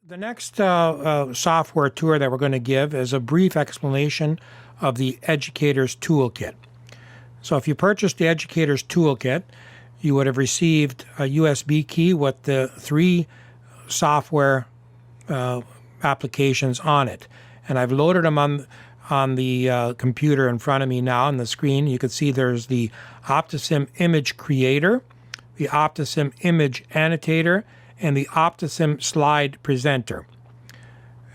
The next software tour that we're going to give is a brief explanation of the Educators Toolkit. So if you purchased the Educators Toolkit, you would have received a USB key with the 3 software applications on it. And I've loaded them on the computer in front of me now on the screen. You can see there's the OphthoSim Image Creator, the OphthoSim Image Annotator, and the OphthoSim Slide Presenter.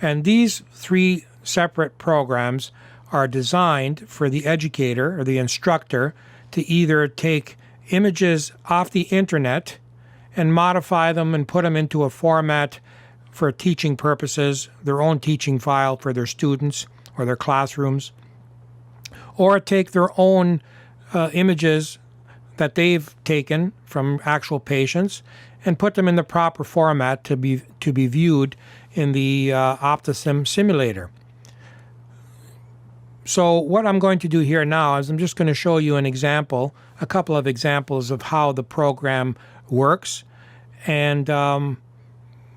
And these 3 separate programs are designed for the educator or the instructor to either take images off the internet and modify them and put them into a format for teaching purposes, their own teaching file for their students or their classrooms, or take their own images that they've taken from actual patients and put them in the proper format to be viewed in the OphthoSim simulator. So what I'm going to do here now is I'm just going to show you an example, a couple of examples of how the program works, and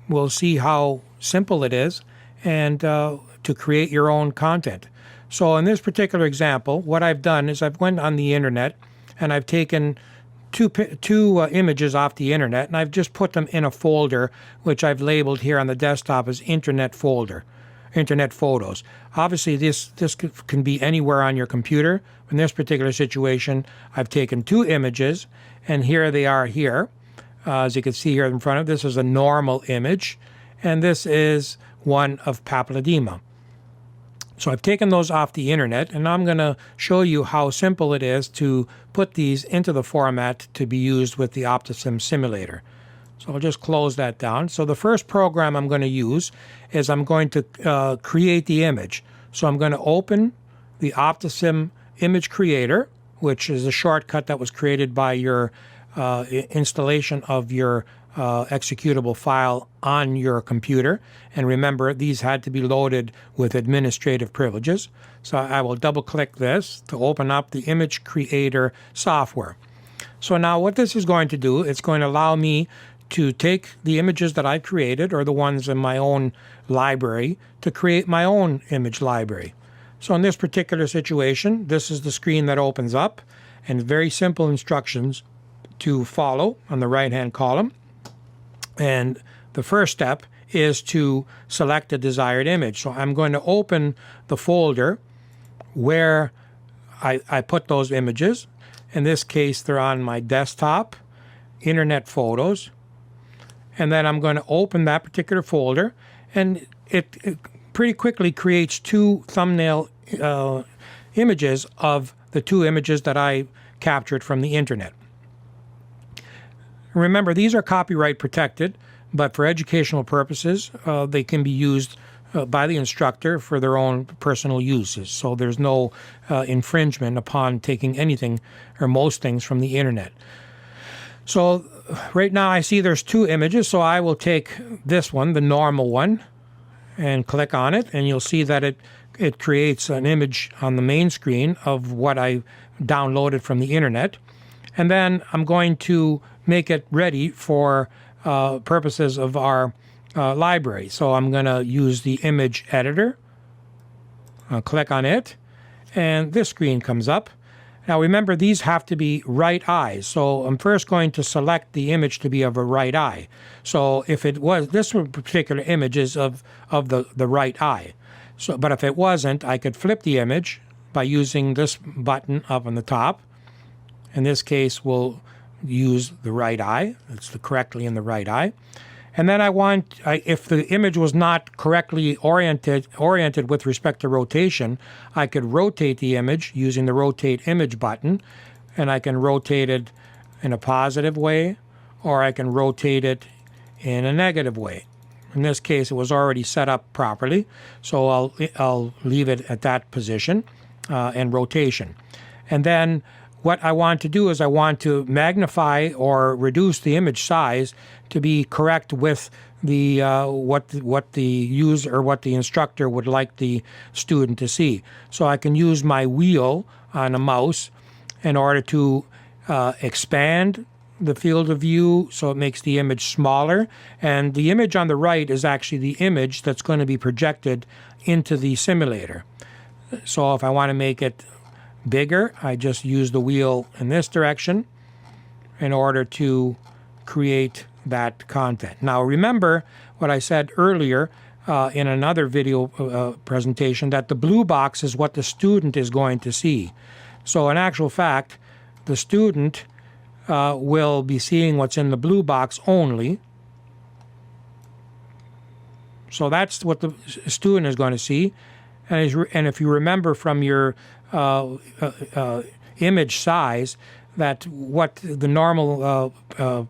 we'll see how simple it is and to create your own content. So in this particular example, what I've done is I've went on the internet and I've taken two images off the internet, and I've just put them in a folder which I've labeled here on the desktop as Internet Folder, Internet Photos. Obviously, this can be anywhere on your computer. In this particular situation, I've taken 2 images, and here they are here. As you can see here in front of this is a normal image, and this is one of papilledema. So I've taken those off the internet, and I'm going to show you how simple it is to put these into the format to be used with the OphthoSim simulator. So I'll just close that down. So the first program I'm going to use is I'm going to create the image. So I'm going to open the OphthoSim Image Creator, which is a shortcut that was created by your installation of your executable file on your computer. And remember, these had to be loaded with administrative privileges. So I will double click this to open up the Image Creator software. So now what this is going to do, it's going to allow me to take the images that I've created, or the ones in my own library, to create my own image library. So in this particular situation, this is the screen that opens up, and very simple instructions to follow on the right-hand column. And the first step is to select a desired image. So I'm going to open the folder where I put those images. In this case, they're on my desktop, Internet Photos. And then I'm going to open that particular folder, and it pretty quickly creates 2 thumbnail images of the 2 images that I captured from the internet. Remember, these are copyright protected, but for educational purposes, they can be used by the instructor for their own personal uses. So there's no infringement upon taking anything or most things from the internet. So right now I see there's 2 images, so I will take this one, the normal one, and click on it, and you'll see that it creates an image on the main screen of what I downloaded from the internet. And then I'm going to make it ready for purposes of our library. So I'm going to use the image editor. I'll click on it, and this screen comes up. Now remember, these have to be right eyes. So I'm first going to select the image to be of a right eye. So if it was, this particular image is of the right eye. So, but if it wasn't, I could flip the image by using this button up on the top. In this case, we'll use the right eye. It's correctly in the right eye. And then if the image was not correctly oriented with respect to rotation, I could rotate the image using the Rotate Image button, and I can rotate it in a positive way, or I can rotate it in a negative way. In this case, it was already set up properly, so I'll leave it at that position and rotation. And then what I want to do is I want to magnify or reduce the image size to be correct with the what the user or what the instructor would like the student to see. So I can use my wheel on a mouse in order to expand the field of view, so it makes the image smaller. And the image on the right is actually the image that's going to be projected into the simulator. So if I want to make it bigger, I just use the wheel in this direction in order to create that content. Now remember what I said earlier in another video presentation, that the blue box is what the student is going to see. So in actual fact, the student will be seeing what's in the blue box only. So that's what the student is going to see. And if you remember from your image size, that what the normal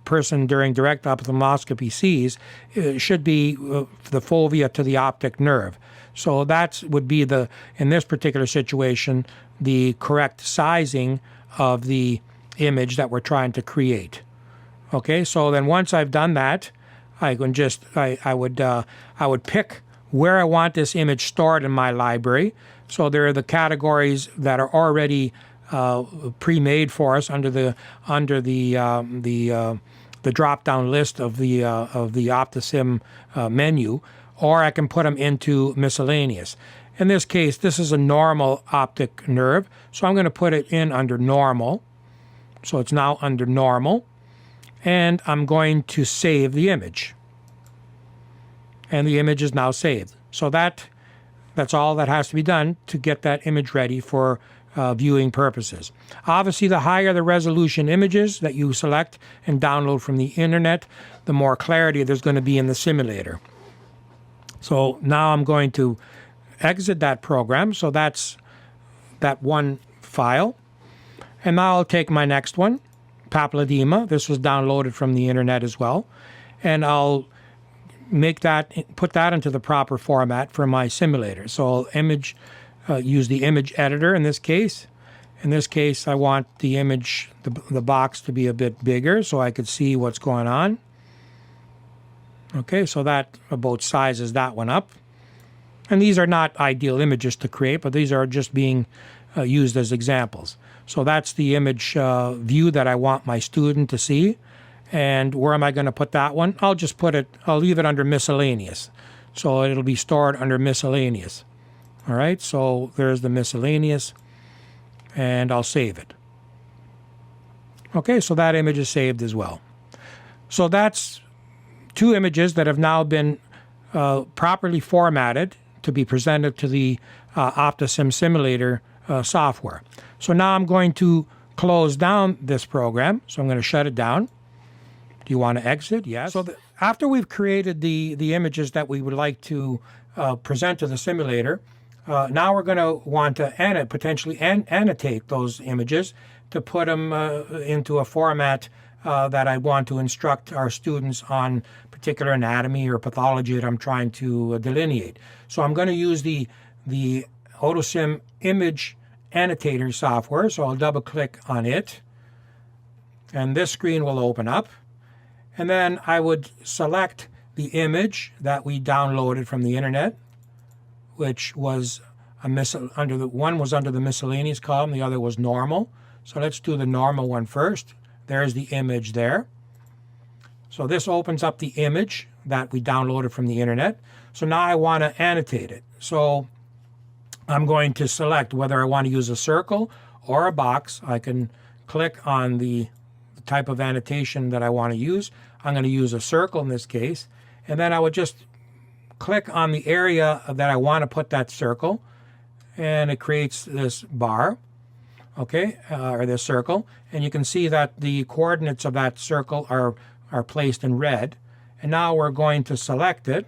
person during direct ophthalmoscopy sees should be the fovea to the optic nerve. So that would be in this particular situation, the correct sizing of the image that we're trying to create. Okay, so then once I've done that, I would pick where I want this image stored in my library. So there are the categories that are already pre-made for us under the drop-down list of the OphthoSim menu, or I can put them into miscellaneous. In this case, this is a normal optic nerve, so I'm going to put it in under normal. So it's now under normal, and I'm going to save the image. And the image is now saved. So that's all that has to be done to get that image ready for viewing purposes. Obviously, the higher the resolution images that you select and download from the internet, the more clarity there's going to be in the simulator. So now I'm going to exit that program. So that's that one file. And now I'll take my next one, papilledema. This was downloaded from the internet as well. And I'll put that into the proper format for my simulator. So I'll use the image editor in this case. In this case, I want the image, the box to be a bit bigger so I could see what's going on. Okay, so that about sizes that one up. And these are not ideal images to create, but these are just being used as examples. So that's the image view that I want my student to see. And where am I going to put that one? I'll leave it under miscellaneous. So it'll be stored under miscellaneous. All right, so there's the miscellaneous, and I'll save it. Okay, so that image is saved as well. So that's two images that have now been properly formatted to be presented to the OphthoSim simulator software. So now I'm going to close down this program. So I'm going to shut it down. Do you want to exit? Yes. So after we've created the images that we would like to present to the simulator, now we're going to want to potentially annotate those images to put them into a format that I want to instruct our students on particular anatomy or pathology that I'm trying to delineate. So I'm going to use the OtoSim image annotator software. So I'll double click on it, and this screen will open up. And then I would select the image that we downloaded from the internet, which was one was under the miscellaneous column, the other was normal. So let's do the normal one first. There's the image there. So this opens up the image that we downloaded from the internet. So now I want to annotate it. So I'm going to select whether I want to use a circle or a box. I can click on the type of annotation that I want to use. I'm going to use a circle in this case. And then I would just click on the area that I want to put that circle. And it creates this bar, okay, or this circle. And you can see that the coordinates of that circle are placed in red. And now we're going to select it.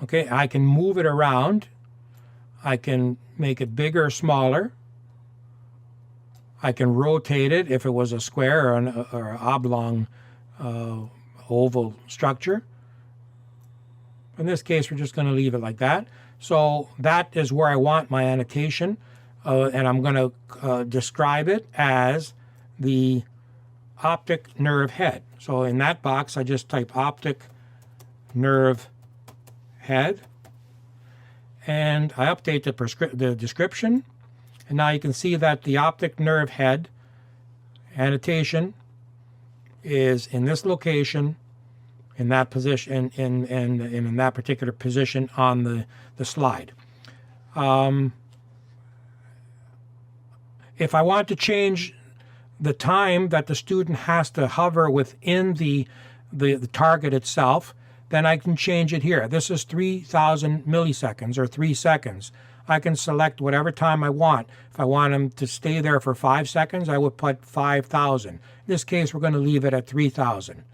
Okay, I can move it around. I can make it bigger or smaller. I can rotate it if it was a square or an oblong oval structure. In this case, we're just going to leave it like that. So that is where I want my annotation, and I'm going to describe it as the optic nerve head. So in that box, I just type optic nerve head, and I update the description. And now you can see that the optic nerve head annotation is in this location, in that position, in that particular position on the slide. If I want to change the time that the student has to hover within the target itself, then I can change it here. This is 3,000 milliseconds or 3 seconds. I can select whatever time I want. If I want them to stay there for 5 seconds, I would put 5,000. In this case, we're going to leave it at 3,000.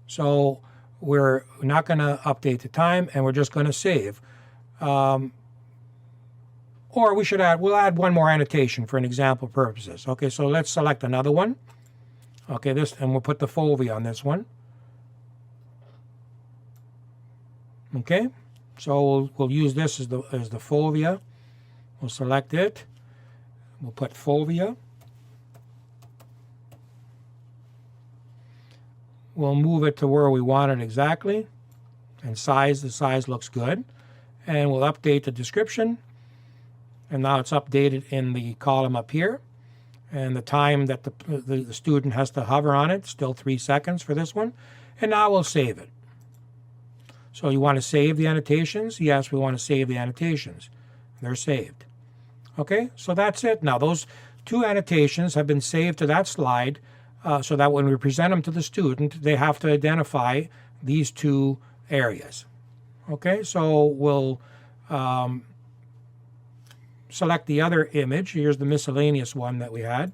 So we're not going to update the time, and we're just going to save. Or we'll add one more annotation for an example purposes. Okay, so let's select another one. Okay, and we'll put the fovea on this one. Okay, so we'll use this as the fovea. We'll select it. We'll put fovea. We'll move it to where we want it exactly. And size, the size looks good. And we'll update the description. And now it's updated in the column up here. And the time that the student has to hover on it, still 3 seconds for this one. And now we'll save it. So you want to save the annotations? Yes, we want to save the annotations. They're saved. Okay, so that's it. Now those 2 annotations have been saved to that slide so that when we present them to the student, they have to identify these 2 areas. Okay, so we'll select the other image. Here's the miscellaneous one that we had,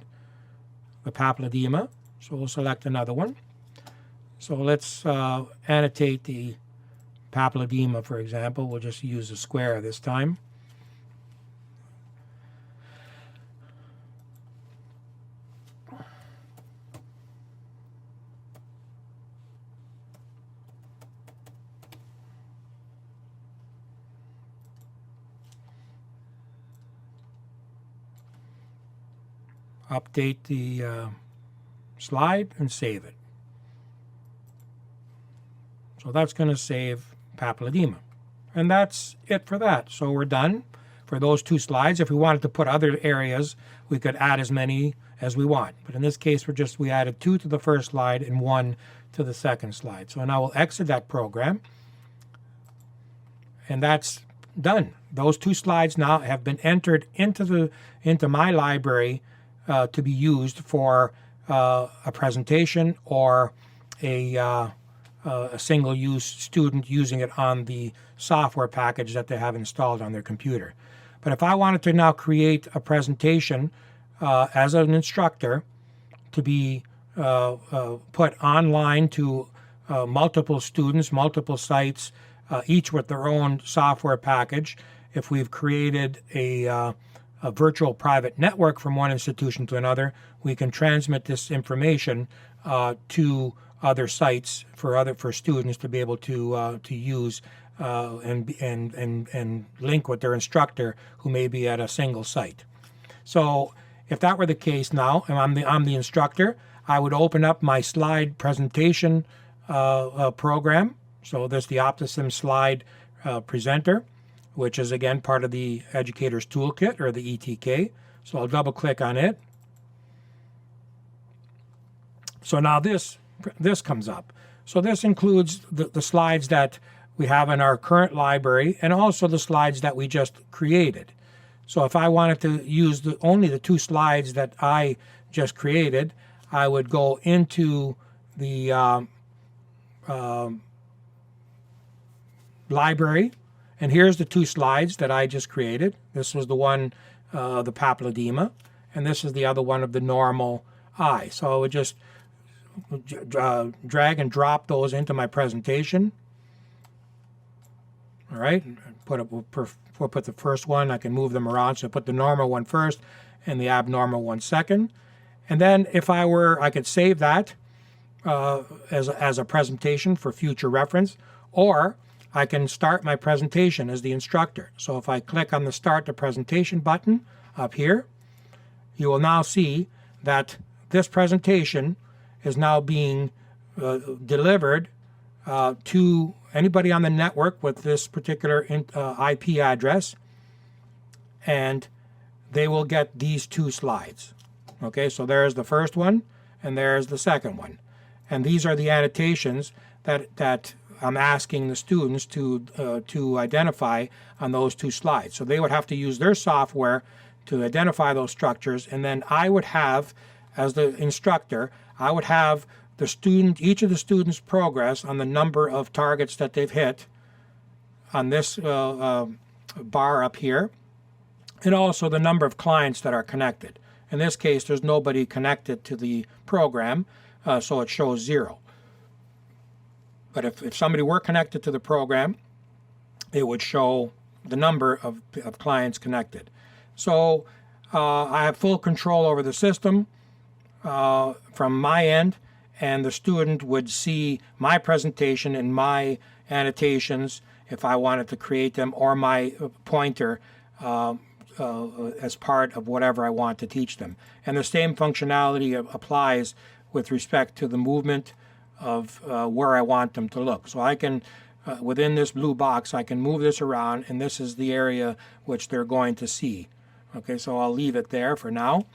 the papilledema. So we'll select another one. So let's annotate the papilledema, for example. We'll just use a square this time. Update the slide and save it. So that's going to save papilledema. And that's it for that. So we're done for those 2 slides. If we wanted to put other areas, we could add as many as we want. But in this case, we added 2 to the first slide and 1 to the second slide. So now we'll exit that program. And that's done. Those 2 slides now have been entered into my library to be used for a presentation or a single-use student using it on the software package that they have installed on their computer. But if I wanted to now create a presentation as an instructor to be put online to multiple students, multiple sites, each with their own software package, if we've created a virtual private network from one institution to another, we can transmit this information to other sites for students to be able to use and link with their instructor who may be at a single site. So if that were the case now, and I'm the instructor, I would open up my slide presentation program. So there's the OphthoSim slide presenter, which is again part of the Educators Toolkit or the ETK. So I'll double click on it. So now this comes up. So this includes the slides that we have in our current library and also the slides that we just created. So if I wanted to use only the 2 slides that I just created, I would go into the library, and here's the 2 slides that I just created. This was the one, the papilledema, and this is the other one of the normal eye. So I would just drag and drop those into my presentation. All right, we'll put the first one. I can move them around. So put the normal one first and the abnormal one second. And then if I could save that as a presentation for future reference, or I can start my presentation as the instructor. So if I click on the Start the Presentation button up here, you will now see that this presentation is now being delivered to anybody on the network with this particular IP address, and they will get these 2 slides. Okay, so there's the first one, and there's the second one. And these are the annotations that I'm asking the students to identify on those two slides. So they would have to use their software to identify those structures, and then I would have, as the instructor, I would have each of the students' progress on the number of targets that they've hit on this bar up here, and also the number of clients that are connected. In this case, there's nobody connected to the program, so it shows 0. But if somebody were connected to the program, it would show the number of clients connected. So I have full control over the system from my end, and the student would see my presentation and my annotations if I wanted to create them, or my pointer as part of whatever I want to teach them. And the same functionality applies with respect to the movement of where I want them to look. So I can, within this blue box, I can move this around, and this is the area which they're going to see. Okay, so I'll leave it there for now,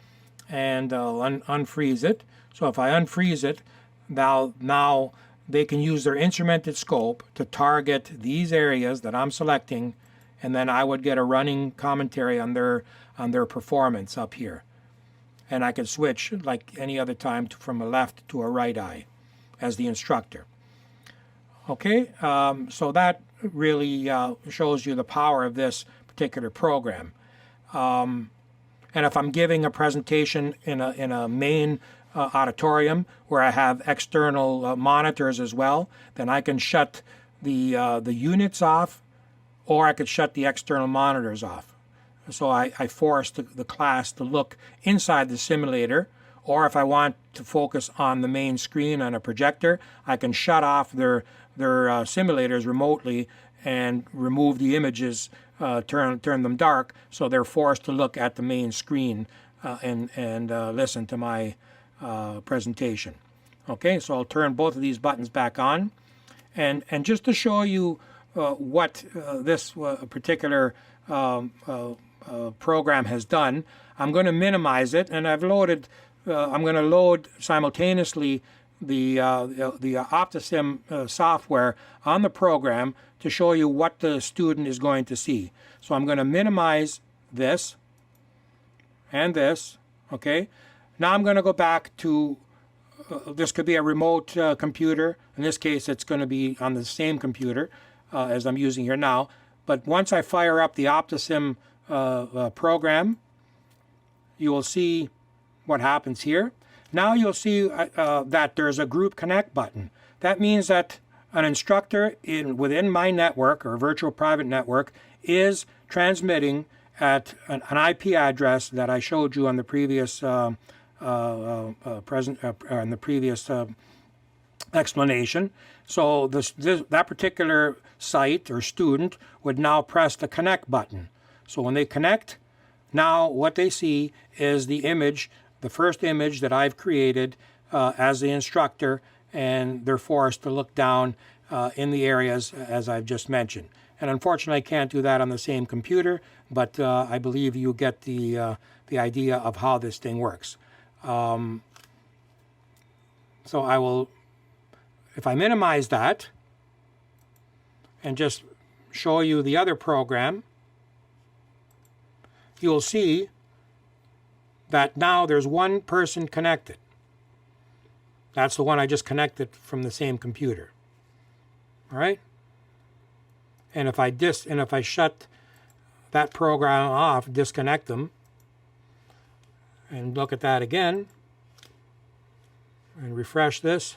and I'll unfreeze it. So if I unfreeze it, now they can use their instrumented scope to target these areas that I'm selecting, and then I would get a running commentary on their performance up here. And I could switch like any other time from a left to a right eye as the instructor. Okay, so that really shows you the power of this particular program. And if I'm giving a presentation in a main auditorium where I have external monitors as well, then I can shut the units off, or I could shut the external monitors off. So I force the class to look inside the simulator, or if I want to focus on the main screen on a projector, I can shut off their simulators remotely and remove the images, turn them dark, so they're forced to look at the main screen and listen to my presentation. Okay, so I'll turn both of these buttons back on, and just to show you what this particular program has done, I'm going to minimize it, and I've loaded. I'm going to load simultaneously the OphthoSim software on the program to show you what the student is going to see. So I'm going to minimize this and this. Okay. Now I'm going to go back to, this could be a remote computer. In this case, it's going to be on the same computer as I'm using here now. But once I fire up the OphthoSim program, you will see what happens here. Now you'll see that there's a group connect button. That means that an instructor within my network or virtual private network is transmitting at an IP address that I showed you on the previous explanation. So that particular site or student would now press the connect button. So when they connect, now what they see is the image, the first image that I've created as the instructor, and they're forced to look down in the areas as I've just mentioned. And unfortunately, I can't do that on the same computer, but I believe you get the idea of how this thing works. So I will, if I minimize that and just show you the other program, you'll see that now there's one person connected. That's the one I just connected from the same computer. All right? And if I shut that program off, disconnect them, and look at that again, and refresh this,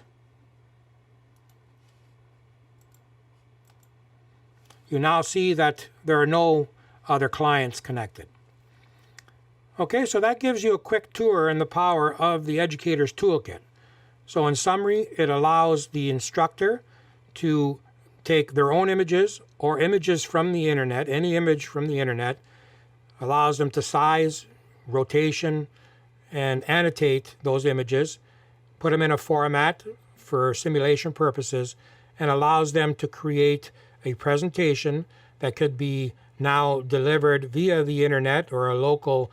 you now see that there are no other clients connected. Okay, so that gives you a quick tour in the power of the Educators Toolkit. So in summary, it allows the instructor to take their own images or images from the internet, any image from the internet, allows them to size, rotation, and annotate those images, put them in a format for simulation purposes, and allows them to create a presentation that could be now delivered via the internet or a local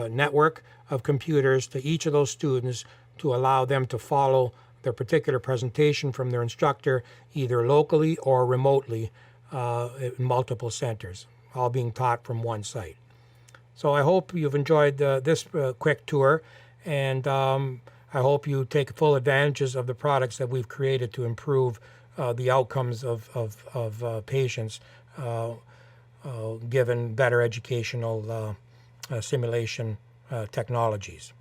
network of computers to each of those students to allow them to follow their particular presentation from their instructor, either locally or remotely in multiple centers, all being taught from one site. So I hope you've enjoyed this quick tour, and I hope you take full advantages of the products that we've created to improve the outcomes of patients given better educational simulation technologies.